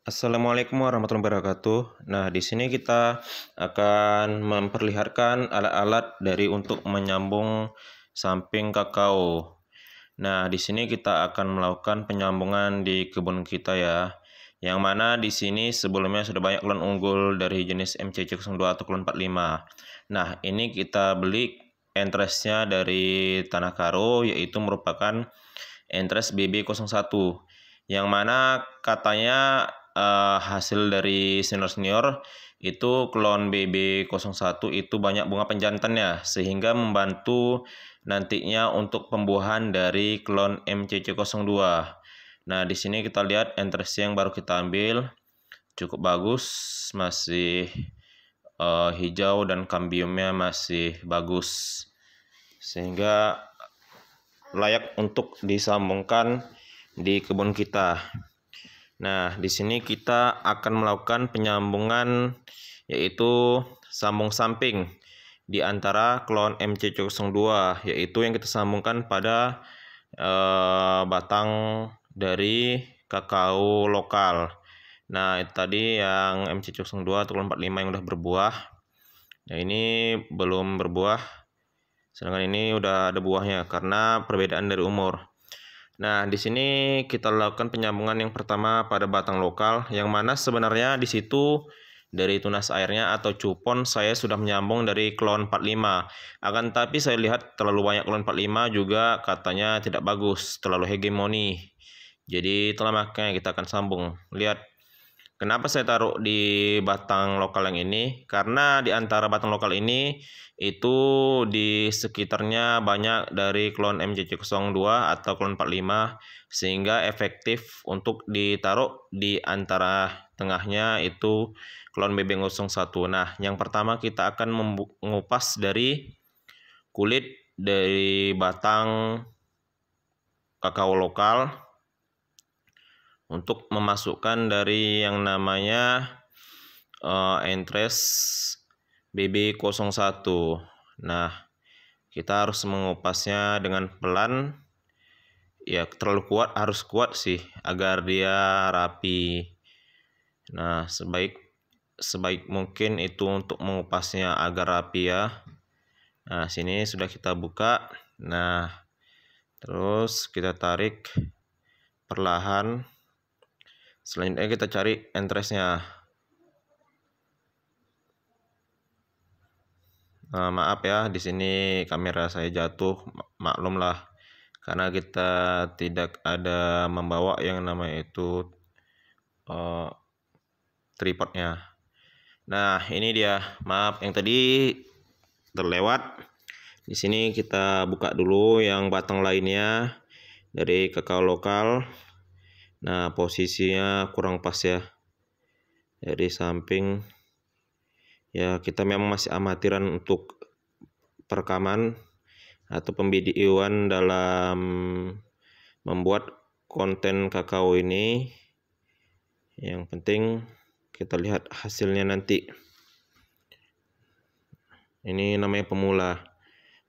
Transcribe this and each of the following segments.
Assalamualaikum warahmatullahi wabarakatuh. Nah, di sini kita akan memperlihatkan alat-alat dari untuk menyambung samping kakao. Nah, di sini kita akan melakukan penyambungan di kebun kita ya. Yang mana di sini sebelumnya sudah banyak klon unggul dari jenis MCC02 atau klon 45. Nah, ini kita beli entrestnya dari Tanah Karo, yaitu merupakan entres BB01. Yang mana katanya hasil dari senior-senior itu klon BB01 itu banyak bunga penjantannya sehingga membantu nantinya untuk pembuahan dari klon MCC02. Nah, di sini kita lihat entres yang baru kita ambil cukup bagus, masih hijau dan kambiumnya masih bagus sehingga layak untuk disambungkan di kebun kita. Nah, di sini kita akan melakukan penyambungan yaitu sambung samping di antara klon MCC02 yaitu yang kita sambungkan pada batang dari kakao lokal. Nah, itu tadi yang MCC02 atau klon 45 yang udah berbuah. Nah, ini belum berbuah. Sedangkan ini udah ada buahnya karena perbedaan dari umur. Nah, di sini kita lakukan penyambungan yang pertama pada batang lokal, yang mana sebenarnya di situ dari tunas airnya atau cupon saya sudah menyambung dari klon 45. Akan tapi saya lihat terlalu banyak klon 45 juga katanya tidak bagus, terlalu hegemoni. Jadi itulah makanya kita akan sambung. Lihat, kenapa saya taruh di batang lokal yang ini? Karena di antara batang lokal ini itu di sekitarnya banyak dari klon MCC02 atau klon 45 sehingga efektif untuk ditaruh di antara tengahnya itu klon BB01. Nah, yang pertama kita akan mengupas dari kulit dari batang kakao lokal untuk memasukkan dari yang namanya entres BB01. Nah, kita harus mengupasnya dengan pelan. Ya, terlalu kuat harus kuat sih agar dia rapi. Nah, sebaik mungkin itu untuk mengupasnya agar rapi ya. Nah, sini sudah kita buka. Nah, terus kita tarik perlahan. Selanjutnya kita cari entresnya. Maaf ya, di sini kamera saya jatuh, maklumlah, karena kita tidak ada membawa yang namanya itu tripodnya. Nah, ini dia, maaf yang tadi terlewat. Di sini kita buka dulu yang batang lainnya dari kakao lokal. Nah, posisinya kurang pas ya, dari samping. Ya, kita memang masih amatiran untuk perekaman atau pemvideoan dalam membuat konten kakao ini. Yang penting kita lihat hasilnya nanti. Ini namanya pemula.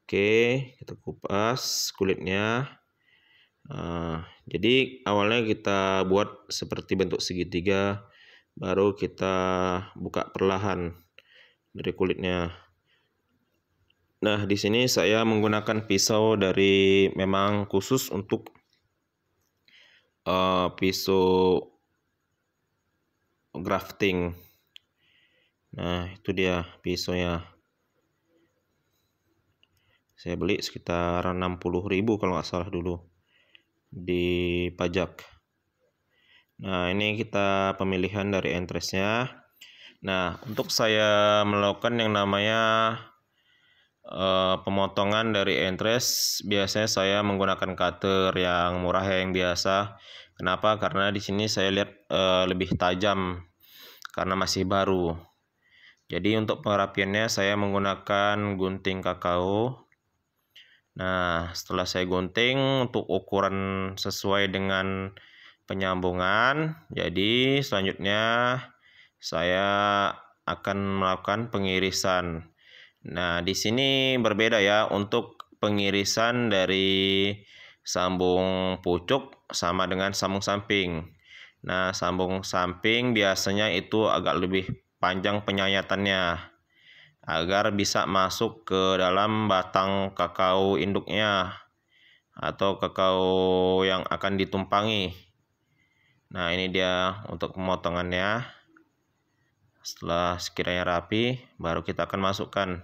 Oke, kita kupas kulitnya. Jadi awalnya kita buat seperti bentuk segitiga, baru kita buka perlahan dari kulitnya. Nah, di sini saya menggunakan pisau dari memang khusus untuk pisau grafting. Nah, itu dia pisaunya. Saya beli sekitar 60.000 kalau nggak salah dulu di pajak. Nah, ini kita pemilihan dari entresnya. Nah, untuk saya melakukan yang namanya pemotongan dari entres, biasanya saya menggunakan cutter yang murah yang biasa. Kenapa? Karena di sini saya lihat lebih tajam karena masih baru. Jadi untuk perapiannya saya menggunakan gunting kakao. Nah, setelah saya gunting untuk ukuran sesuai dengan penyambungan, jadi selanjutnya saya akan melakukan pengirisan. Nah, di sini berbeda ya untuk pengirisan dari sambung pucuk sama dengan sambung samping. Nah, sambung samping biasanya itu agak lebih panjang penyayatannya agar bisa masuk ke dalam batang kakao induknya atau kakao yang akan ditumpangi. Nah, ini dia untuk pemotongannya. Setelah sekiranya rapi, baru kita akan masukkan.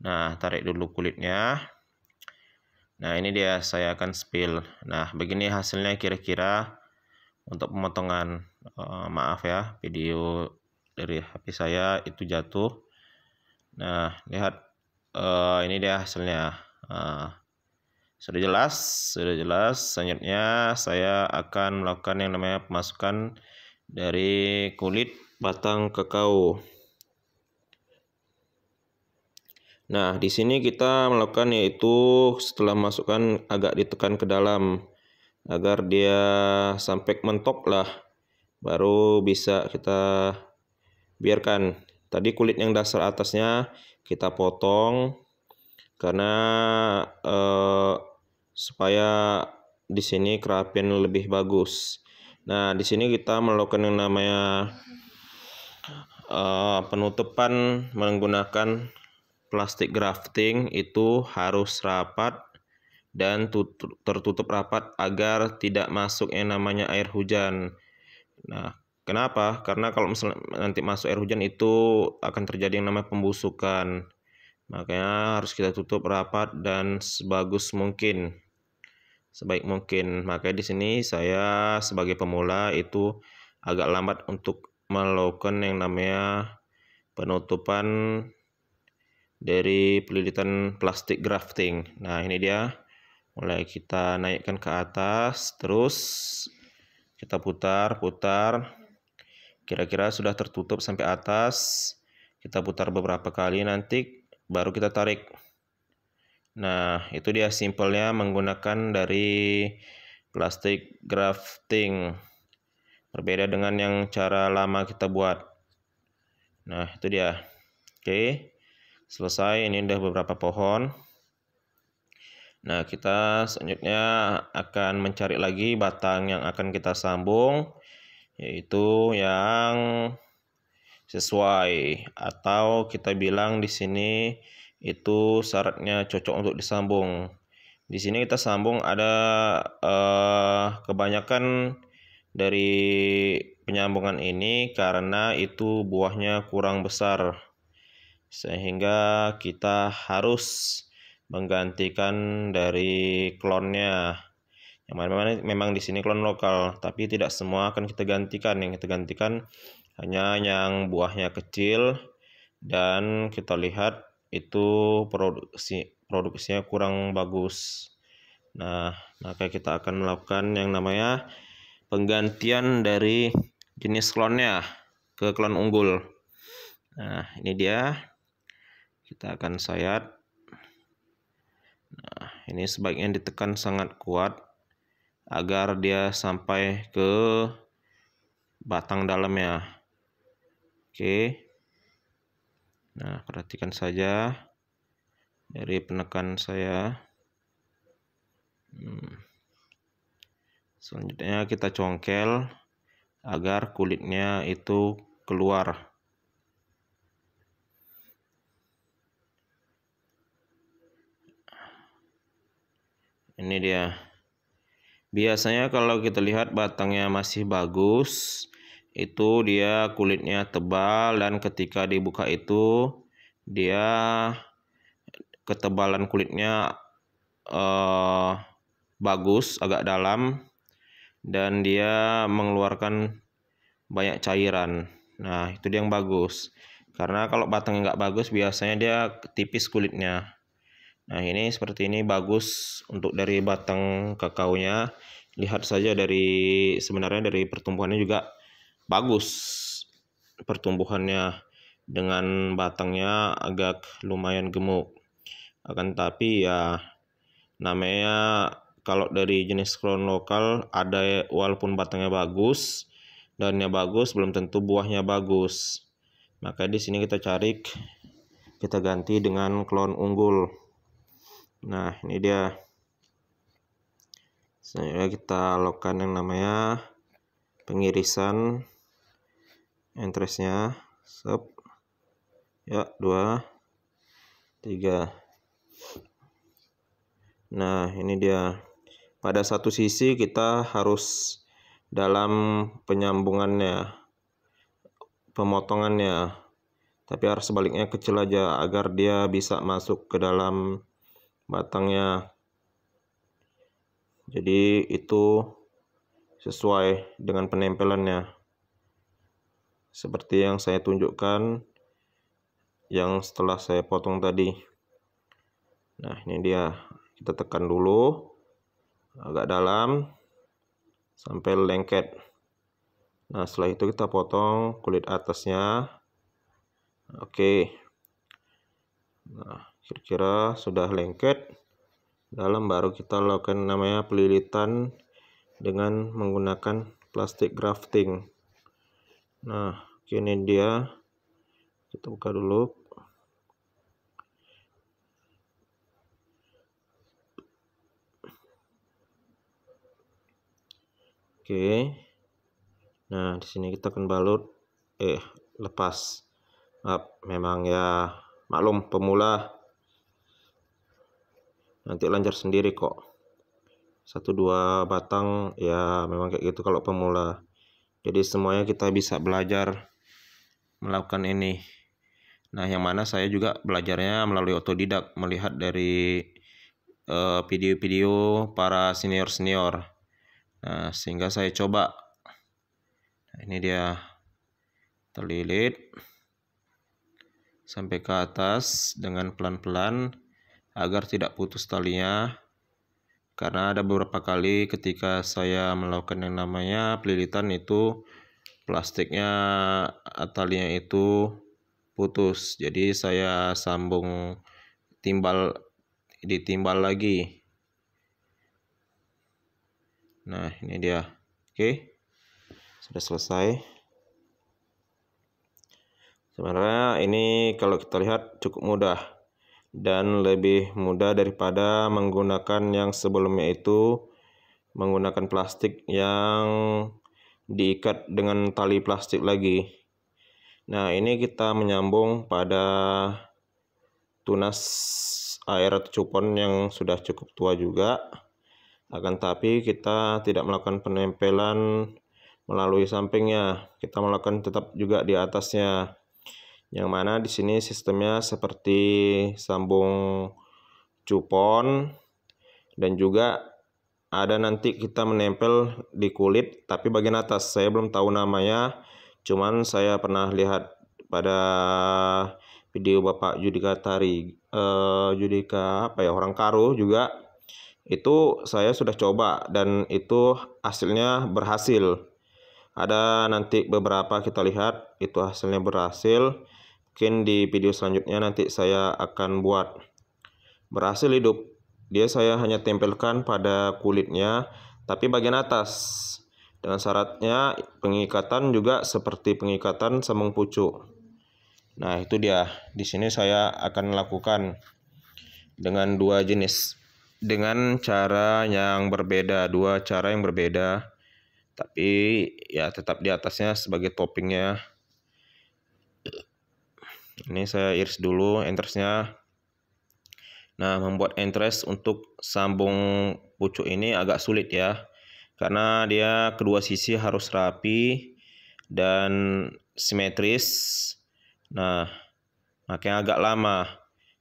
Nah, tarik dulu kulitnya. Nah, ini dia saya akan spill. Nah, begini hasilnya kira-kira untuk pemotongan. Maaf ya, video dari HP saya itu jatuh. Nah, lihat ini dia hasilnya. Sudah jelas. Selanjutnya saya akan melakukan yang namanya pemasukan dari kulit batang kakao. Nah, di sini kita melakukan yaitu setelah masukkan agak ditekan ke dalam agar dia sampai mentok lah, baru bisa kita biarkan. Tadi kulit yang dasar atasnya kita potong karena supaya di sini kerapian lebih bagus. Nah, di sini kita melakukan yang namanya penutupan menggunakan plastik grafting, itu harus rapat dan tertutup rapat agar tidak masuk yang namanya air hujan. Nah, kenapa? Karena kalau misalnya nanti masuk air hujan itu akan terjadi yang namanya pembusukan. Makanya harus kita tutup rapat dan sebaik mungkin. Makanya di sini saya sebagai pemula itu agak lambat untuk melakukan yang namanya penutupan dari pelilitan plastik grafting. Nah, ini dia. Mulai kita naikkan ke atas, terus kita putar. Kira-kira sudah tertutup sampai atas. Kita putar beberapa kali, nanti baru kita tarik. Nah, itu dia simpelnya menggunakan dari plastik grafting. Berbeda dengan yang cara lama kita buat. Nah, itu dia. Oke. Selesai, ini udah beberapa pohon. Nah, kita selanjutnya akan mencari lagi batang yang akan kita sambung, yaitu yang sesuai atau kita bilang di sini itu syaratnya cocok untuk disambung. Di sini kita sambung ada kebanyakan dari penyambungan ini karena itu buahnya kurang besar, sehingga kita harus menggantikan dari klonnya. Yang mana memang di sini klon lokal, tapi tidak semua akan kita gantikan. Yang kita gantikan hanya yang buahnya kecil dan kita lihat itu produksinya kurang bagus. Nah, maka kita akan melakukan yang namanya penggantian dari jenis klonnya ke klon unggul. Nah, ini dia. Kita akan sayat. Nah, ini sebaiknya ditekan sangat kuat agar dia sampai ke batang dalamnya. Oke. Nah, perhatikan saja dari penekan saya. Selanjutnya kita congkel agar kulitnya itu keluar. Ini dia. Biasanya kalau kita lihat batangnya masih bagus, itu dia kulitnya tebal dan ketika dibuka itu dia ketebalan kulitnya bagus, agak dalam, dan dia mengeluarkan banyak cairan. Nah, itu dia yang bagus. Karena kalau batangnya nggak bagus, biasanya dia tipis kulitnya. Nah, ini seperti ini bagus untuk dari batang kakaonya. Lihat saja sebenarnya dari pertumbuhannya juga bagus. Pertumbuhannya dengan batangnya agak lumayan gemuk. Akan tapi ya namanya kalau dari jenis klon lokal ada walaupun batangnya bagus, daunnya bagus, belum tentu buahnya bagus. Maka di sini kita ganti dengan klon unggul. Nah, ini dia. Selanjutnya kita lakukan yang namanya pengirisan entresnya. Ya, 2, 3. Nah, ini dia. Pada satu sisi kita harus dalam penyambungannya, pemotongannya, tapi harus sebaliknya kecil aja agar dia bisa masuk ke dalam batangnya. Jadi itu sesuai dengan penempelannya, seperti yang saya tunjukkan yang setelah saya potong tadi. Nah, ini dia. Kita tekan dulu agak dalam sampai lengket. Nah, setelah itu kita potong kulit atasnya. Oke. Nah, kira-kira sudah lengket dalam, baru kita lakukan namanya pelilitan dengan menggunakan plastik grafting. Nah, ini dia. Kita buka dulu. Oke. Nah, di sini kita akan balut. Lepas. Memang ya maklum pemula. Nanti lancar sendiri kok. 1-2 batang ya memang kayak gitu kalau pemula. Jadi semuanya kita bisa belajar melakukan ini. Nah, yang mana saya juga belajarnya melalui otodidak, melihat dari video-video para senior-senior. Nah, sehingga saya coba. Nah, ini dia, terlilit sampai ke atas dengan pelan-pelan agar tidak putus talinya. Karena ada beberapa kali ketika saya melakukan yang namanya pelilitan itu plastiknya, talinya itu putus. Jadi saya sambung ditimbal lagi. Nah, ini dia. Oke. Sudah selesai. Sebenarnya ini kalau kita lihat cukup mudah dan lebih mudah daripada menggunakan yang sebelumnya itu menggunakan plastik yang diikat dengan tali plastik lagi. Nah, ini kita menyambung pada tunas air atau cupon yang sudah cukup tua juga. Akan tapi kita tidak melakukan penempelan melalui sampingnya, kita melakukan tetap juga di atasnya. Yang mana di sini sistemnya seperti sambung cupon, dan juga ada nanti kita menempel di kulit tapi bagian atas. Saya belum tahu namanya, cuman saya pernah lihat pada video Bapak Judika orang Karo juga. Itu saya sudah coba dan itu hasilnya berhasil. Ada nanti beberapa kita lihat itu hasilnya berhasil. Mungkin di video selanjutnya nanti saya akan buat. Berhasil hidup. Dia saya hanya tempelkan pada kulitnya tapi bagian atas. Dengan syaratnya pengikatan juga seperti pengikatan sambung pucuk. Nah, itu dia. Di sini saya akan lakukan dengan 2 jenis. Dengan cara yang berbeda, 2 cara yang berbeda, tapi ya tetap di atasnya sebagai toppingnya. Ini saya iris dulu entresnya. Nah, membuat entres untuk sambung pucuk ini agak sulit ya, karena dia kedua sisi harus rapi dan simetris. Nah, makanya agak lama,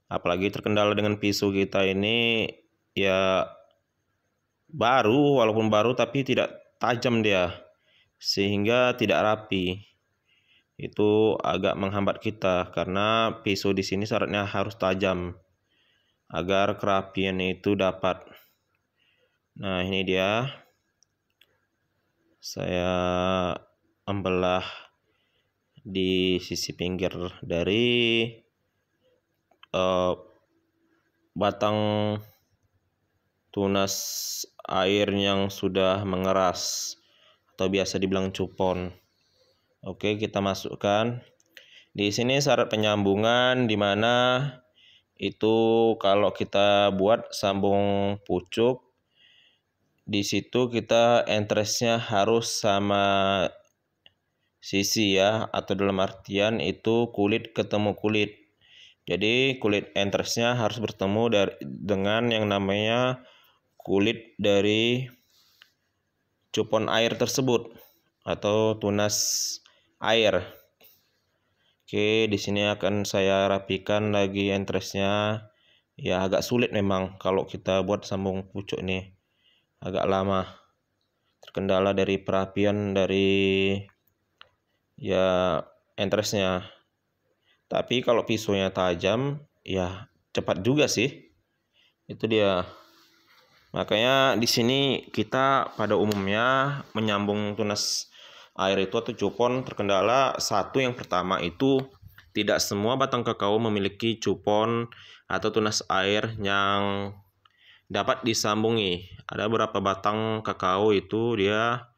apalagi terkendala dengan pisau kita ini ya baru, walaupun baru tapi tidak tajam dia, sehingga tidak rapi. Itu agak menghambat kita karena pisau di sini syaratnya harus tajam agar kerapian itu dapat. Nah, ini dia. Saya membelah di sisi pinggir dari batang tunas air yang sudah mengeras atau biasa dibilang cupon. Oke, kita masukkan. Di sini syarat penyambungan di mana itu kalau kita buat sambung pucuk di situ kita interestnya harus sama sisi ya, atau dalam artian itu kulit ketemu kulit. Jadi kulit interestnya harus bertemu dengan yang namanya kulit dari cupon air tersebut atau tunas air. Oke, di sini akan saya rapikan lagi interestnya. Ya agak sulit memang kalau kita buat sambung pucuk ini, agak lama. Terkendala dari perapian dari ya interestnya. Tapi kalau pisaunya tajam, ya cepat juga sih. Itu dia. Makanya di sini kita pada umumnya menyambung tunas air itu atau cupon terkendala satu, yang pertama itu tidak semua batang kakao memiliki cupon atau tunas air yang dapat disambungi. Ada beberapa batang kakao itu dia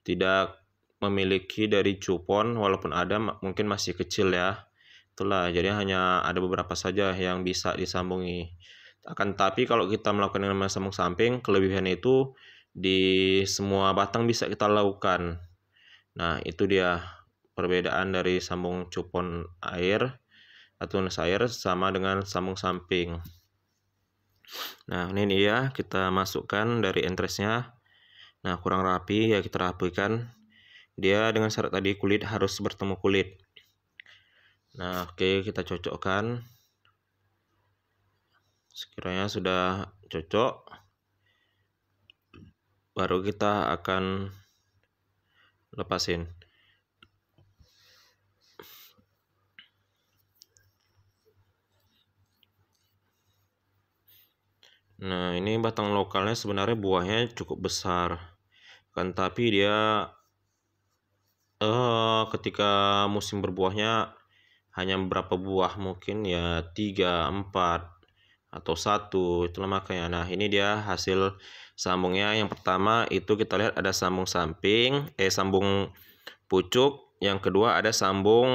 tidak memiliki dari cupon, walaupun ada mungkin masih kecil ya. Itulah, jadi hanya ada beberapa saja yang bisa disambungi. Akan tapi kalau kita melakukan yang namanya sambung samping, kelebihan itu di semua batang bisa kita lakukan. Nah, itu dia perbedaan dari sambung cupon air atau tunas air sama dengan sambung samping. Nah, ini dia kita masukkan dari interestnya. Nah, kurang rapi ya kita rapikan. Dia dengan syarat tadi kulit harus bertemu kulit. Nah, oke, kita cocokkan. Sekiranya sudah cocok, baru kita akan lepasin. Nah, ini batang lokalnya sebenarnya buahnya cukup besar, kan tapi dia ketika musim berbuahnya hanya beberapa buah, mungkin ya 3, 4 atau 1, itulah makanya. Nah, ini dia hasil sambungnya. Yang pertama itu kita lihat ada sambung samping, sambung pucuk. Yang kedua ada sambung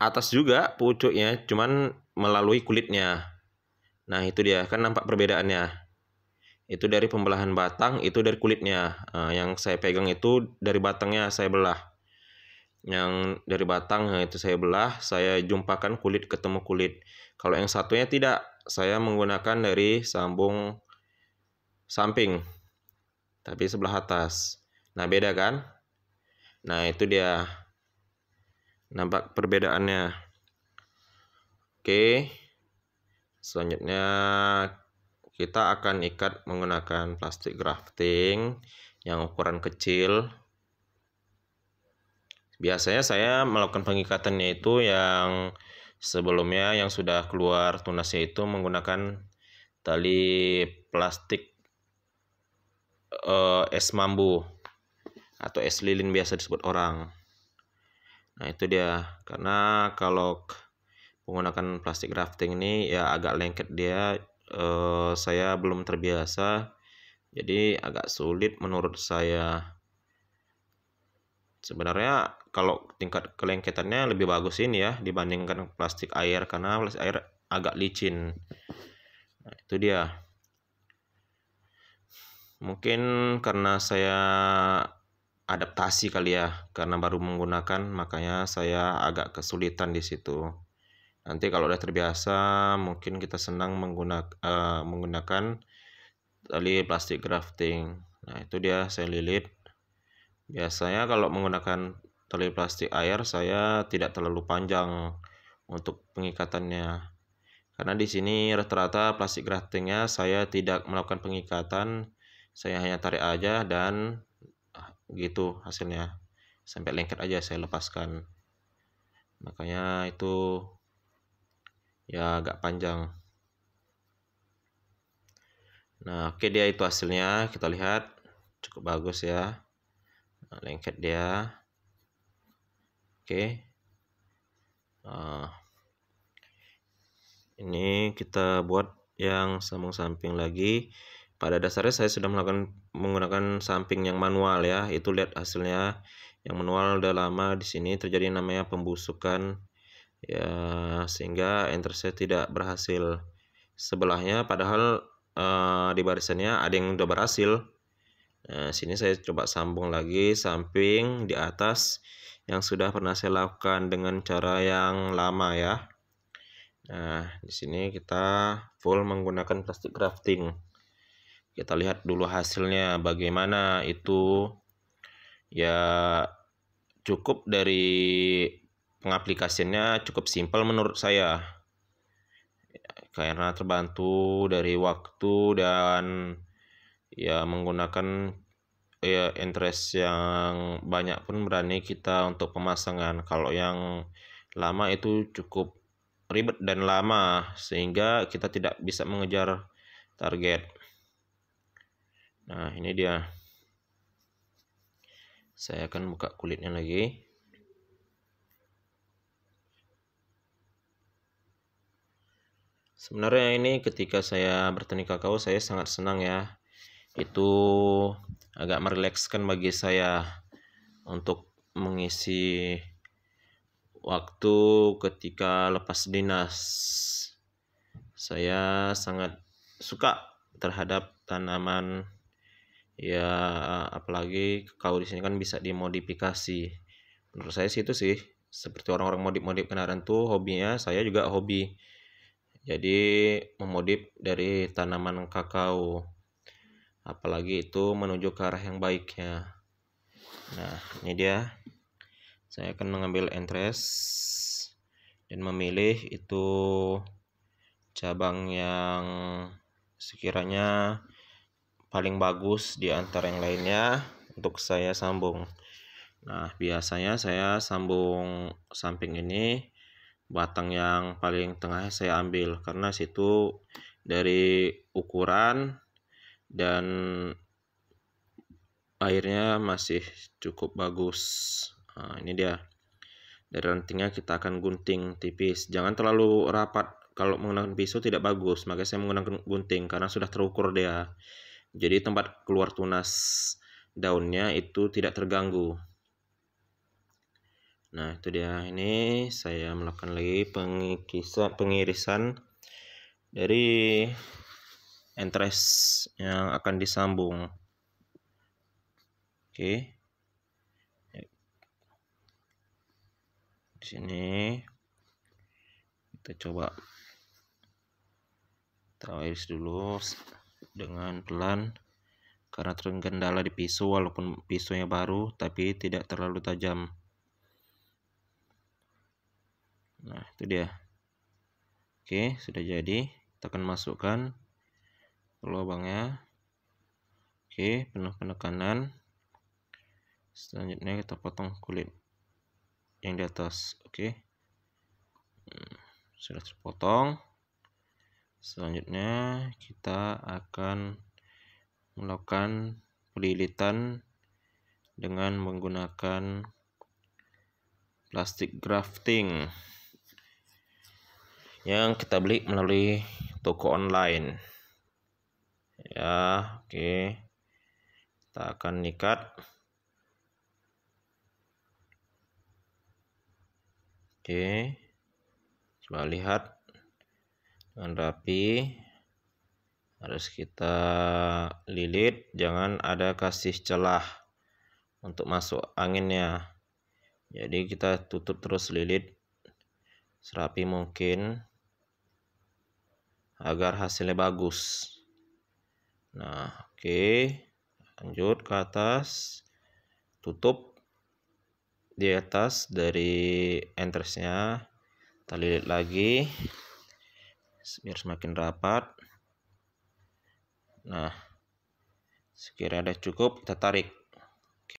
atas juga pucuknya, cuman melalui kulitnya. Nah, itu dia, kan nampak perbedaannya. Itu dari pembelahan batang, itu dari kulitnya. Yang saya pegang itu dari batangnya saya belah. Yang dari batang itu saya belah, saya jumpakan kulit ketemu kulit. Kalau yang satunya tidak, saya menggunakan dari sambung samping, tapi sebelah atas. Nah, beda kan? Nah, itu dia. Nampak perbedaannya. Oke. Selanjutnya kita akan ikat menggunakan plastik grafting yang ukuran kecil. Biasanya saya melakukan pengikatannya itu yang sebelumnya yang sudah keluar tunasnya itu menggunakan tali plastik es mambu atau es lilin biasa disebut orang. Nah, itu dia. Karena kalau menggunakan plastik grafting ini ya agak lengket dia, saya belum terbiasa, jadi agak sulit menurut saya. Sebenarnya kalau tingkat kelengketannya lebih bagus ini ya dibandingkan plastik air, karena plastik air agak licin. Nah, itu dia. Mungkin karena saya adaptasi kali ya, karena baru menggunakan, makanya saya agak kesulitan di situ. Nanti kalau udah terbiasa, mungkin kita senang menggunakan tali plastik grafting. Nah, itu dia saya lilit. Biasanya kalau menggunakan tali plastik air, saya tidak terlalu panjang untuk pengikatannya. Karena di sini rata-rata plastik graftingnya saya tidak melakukan pengikatan, saya hanya tarik aja dan gitu hasilnya. Sampai lengket aja saya lepaskan. Makanya itu ya agak panjang. Nah, oke, dia itu hasilnya. Kita lihat cukup bagus ya. Nah, lengket dia. Oke. Ini kita buat yang sambung samping lagi. Pada dasarnya saya sudah menggunakan samping yang manual ya. Itu lihat hasilnya. Yang manual udah lama di sini terjadi namanya pembusukan ya, sehingga enter saya tidak berhasil. Sebelahnya padahal di barisannya ada yang udah berhasil. Nah, sini saya coba sambung lagi samping di atas yang sudah pernah saya lakukan dengan cara yang lama ya. Nah, di sini kita full menggunakan plastik grafting. Kita lihat dulu hasilnya bagaimana itu. Ya, cukup dari pengaplikasiannya cukup simpel menurut saya. Karena terbantu dari waktu dan ya menggunakan ya interest yang banyak pun berani kita untuk pemasangan. Kalau yang lama itu cukup ribet dan lama sehingga kita tidak bisa mengejar target. Nah, ini dia. Saya akan buka kulitnya lagi. Sebenarnya ini ketika saya bertani kakao saya sangat senang ya. Itu agak merilekskan bagi saya untuk mengisi waktu ketika lepas dinas. Saya sangat suka terhadap tanaman ya, apalagi kakao di sini kan bisa dimodifikasi. Menurut saya sih itu sih seperti orang-orang modif kendaraan tuh hobinya, saya juga hobi. Jadi memodif dari tanaman kakao, apalagi itu menuju ke arah yang baik ya. Nah, ini dia. Saya akan mengambil entres dan memilih itu cabang yang sekiranya paling bagus di antara yang lainnya untuk saya sambung. Nah, biasanya saya sambung samping ini, batang yang paling tengah saya ambil karena situ dari ukuran dan airnya masih cukup bagus. Nah, ini dia. Dari rantingnya kita akan gunting tipis, jangan terlalu rapat. Kalau menggunakan pisau tidak bagus, makanya saya menggunakan gunting karena sudah terukur dia. Jadi tempat keluar tunas daunnya itu tidak terganggu. Nah, itu dia. Ini saya melakukan lagi pengirisan dari entres yang akan disambung. Oke. Di sini kita coba kita iris dulu dengan pelan karena terkendala di pisau, walaupun pisaunya baru tapi tidak terlalu tajam. Nah, itu dia. Oke, sudah jadi. Kita akan masukkan lubangnya. Oke, penuh penekanan. Selanjutnya kita potong kulit yang di atas. Oke, sudah terpotong. Selanjutnya kita akan melakukan pelilitan dengan menggunakan plastik grafting yang kita beli melalui toko online ya. Oke, kita akan ikat. Oke, coba lihat dengan rapi, harus kita lilit, jangan ada kasih celah untuk masuk anginnya. Jadi kita tutup terus, lilit serapi mungkin agar hasilnya bagus. Nah, oke, lanjut ke atas, tutup di atas dari entresnya, kita lilit lagi biar semakin rapat. Nah, sekiranya cukup kita tarik.